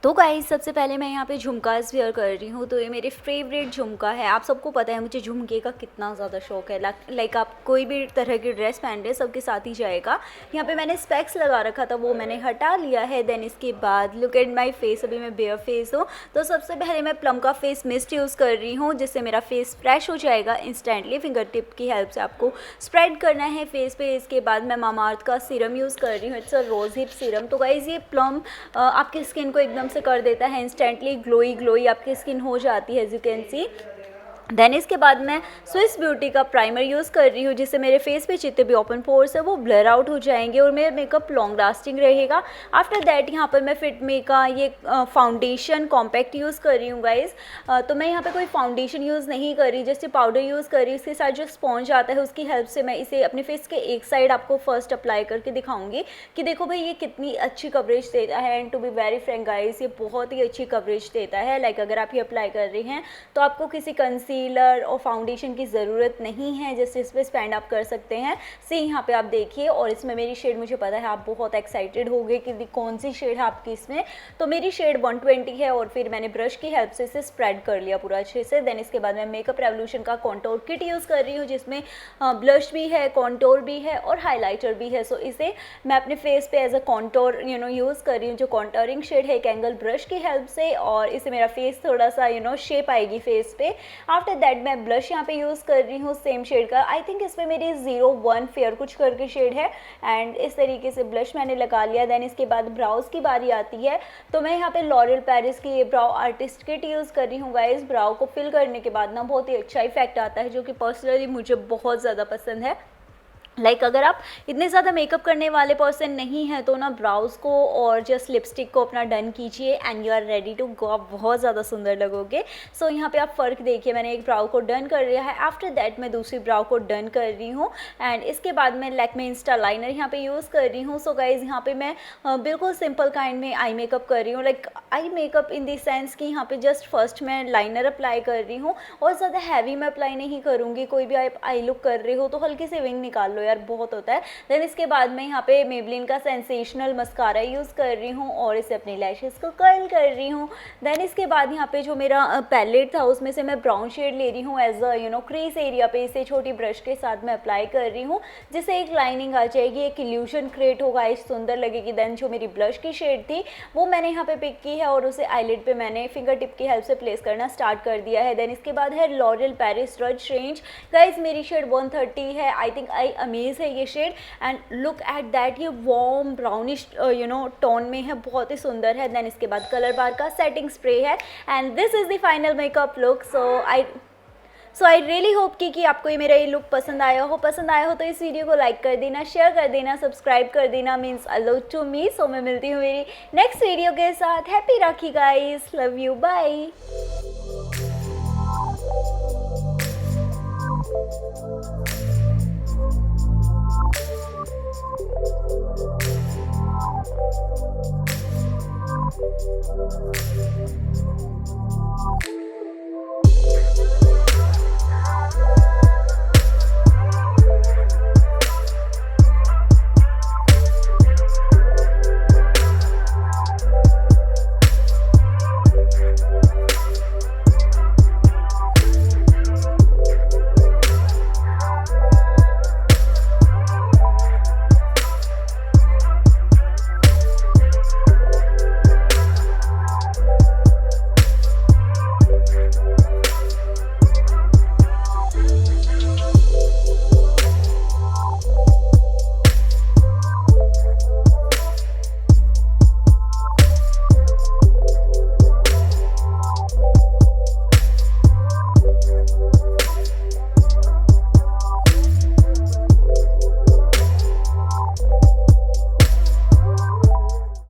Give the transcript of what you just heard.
तो गाइस सबसे पहले मैं यहाँ पे झुमकास वेयर कर रही हूँ। तो ये मेरे फेवरेट झुमका है। आप सबको पता है मुझे झुमके का कितना ज़्यादा शौक है। लाइक आप कोई भी तरह की ड्रेस पहन रहे सबके साथ ही जाएगा। यहाँ पे मैंने स्पेक्स लगा रखा था, वो मैंने हटा लिया है। देन इसके बाद लुक एट माई फेस, अभी मैं बेयर फेस हूँ। तो सबसे पहले मैं प्लम का फेस मिस्ट यूज़ कर रही हूँ, जिससे मेरा फेस फ्रेश हो जाएगा इंस्टेंटली। फिंगर टिप की हेल्प से आपको स्प्रेड करना है फेस पे। इसके बाद मैं मामा अर्थ का सीरम यूज़ कर रही हूँ, it's a rose hip serum. तो गाइज़ ये प्लम आपकी स्किन को एकदम से कर देता है इंस्टेंटली ग्लोई आपकी स्किन हो जाती है, as you can see. Then इसके बाद मैं स्विस ब्यूटी का प्राइमर यूज़ कर रही हूँ, जिससे मेरे फेस पे जितने भी ओपन पोर्स है वो ब्लर आउट हो जाएंगे और मेरा मेकअप लॉन्ग लास्टिंग रहेगा। आफ्टर दैट यहाँ पर मैं फिट मी का ये फाउंडेशन कॉम्पैक्ट यूज़ कर रही हूँ गाइज़। तो मैं यहाँ पे कोई फाउंडेशन यूज़ नहीं कर रही, जैसे पाउडर यूज़ कर रही हूँ। इसके साथ जो स्पॉन्ज आता है उसकी हेल्प से मैं इसे अपने फेस के एक साइड आपको फर्स्ट अप्लाई करके दिखाऊंगी कि देखो भाई ये कितनी अच्छी कवरेज देता है। And to be very frank guys, ये बहुत ही अच्छी कवरेज देता है। लाइक अगर आप ये अप्लाई कर रही हैं तो आपको किसी कंसीलर और फाउंडेशन की ज़रूरत नहीं है, जैसे इस पर स्पेंड आप कर सकते हैं। सी यहाँ पे आप देखिए, और इसमें मेरी शेड मुझे पता है आप बहुत एक्साइटेड हो गए कि कौन सी शेड है आपकी इसमें। तो मेरी शेड 120 है और फिर मैंने ब्रश की हेल्प से इसे स्प्रेड कर लिया पूरा अच्छे से। देन इसके बाद मैं मेकअप रेवोल्यूशन का कॉन्टोर किट यूज़ कर रही हूँ, जिसमें ब्लश भी है, कॉन्टोर भी है और हाईलाइटर भी है। सो इसे मैं अपने फेस पे एज अ कॉन्टोर यूज़ कर रही हूँ, जो कॉन्टोरिंग शेड है एक एंगल ब्रश की हेल्प से, और इससे मेरा फेस थोड़ा सा शेप आएगी फेस पे। आफ्टर दैट मैं ब्लश यहाँ पे यूज़ कर रही हूँ सेम शेड का। आई थिंक इस पर मेरी 01 फेयर कुछ करके शेड है। एंड इस तरीके से ब्लश मैंने लगा लिया। देन इसके बाद ब्राउज की बारी आती है, तो मैं यहाँ पे लॉरियल पेरिस की ये ब्राउ आर्टिस्ट किट यूज़ कर रही हूँ गाइज। ब्राउ को फिल करने के बाद ना बहुत ही अच्छा इफेक्ट आता है, जो कि पर्सनली मुझे बहुत ज़्यादा पसंद है। अगर आप इतने ज़्यादा मेकअप करने वाले पर्सन नहीं हैं तो ना ब्राउज़ को और जस्ट लिपस्टिक को अपना डन कीजिए and you are ready to go, आप बहुत ज़्यादा सुंदर लगोगे। सो यहाँ पे आप फ़र्क देखिए, मैंने एक ब्राउ को डन कर लिया है। आफ्टर दैट मैं दूसरी ब्राउ को डन कर रही हूँ एंड इसके बाद मैं लैक्मे इंस्टा लाइनर यहाँ पे यूज़ कर रही हूँ। सो गाइज़ यहाँ पे मैं बिल्कुल सिंपल काइंड में आई मेकअप कर रही हूँ। Like eye makeup in the sense कि यहाँ पे जस्ट फर्स्ट मैं लाइनर अप्लाई कर रही हूँ और ज़्यादा हैवी मैं अप्लाई नहीं करूँगी। कोई भी आप आई लुक कर रहे हो तो हल्की से विंग निकाल लो यार, बहुत होता है। देन इसके बाद मैं यहाँ पे मेबलिन का सेंसेशनल मस्कारा यूज़ कर रही हूँ और इसे अपनी लैशेस को कर्ल कर रही हूँ। देन इसके बाद यहाँ पे जो मेरा पैलेट था उसमें से मैं ब्राउन शेड ले रही हूँ एज अ क्रीज एरिया पे। इसे छोटी ब्रश के साथ मैं अप्लाई कर रही हूँ, जिससे एक लाइनिंग आ जाएगी, एक इल्यूशन क्रिएट होगा, इस सुंदर लगेगी। देन जो मेरी ब्लश की शेड थी वो मैंने यहाँ पे पिक की है और उसे आईलिड पे मैंने फिंगर टिप की हेल्प से प्लेस करना स्टार्ट कर दिया है। देन इसके बाद है L'Oreal Paris rouge range. Guys मेरी शेड 130 है। आई थिंक आई अमेज है ये shade and look at that, ये वार्म ब्राउनिश टोन में है, बहुत ही सुंदर है। देन इसके बाद कलर बार का सेटिंग स्प्रे है and this is the final makeup look. So I really hope कि आपको ये मेरा ये लुक पसंद आया हो तो इस वीडियो को लाइक कर देना, शेयर कर देना, सब्सक्राइब कर देना, means a lot to me. So मैं मिलती हूँ मेरी नेक्स्ट वीडियो के साथ। Happy Rakhi guys, love you, bye.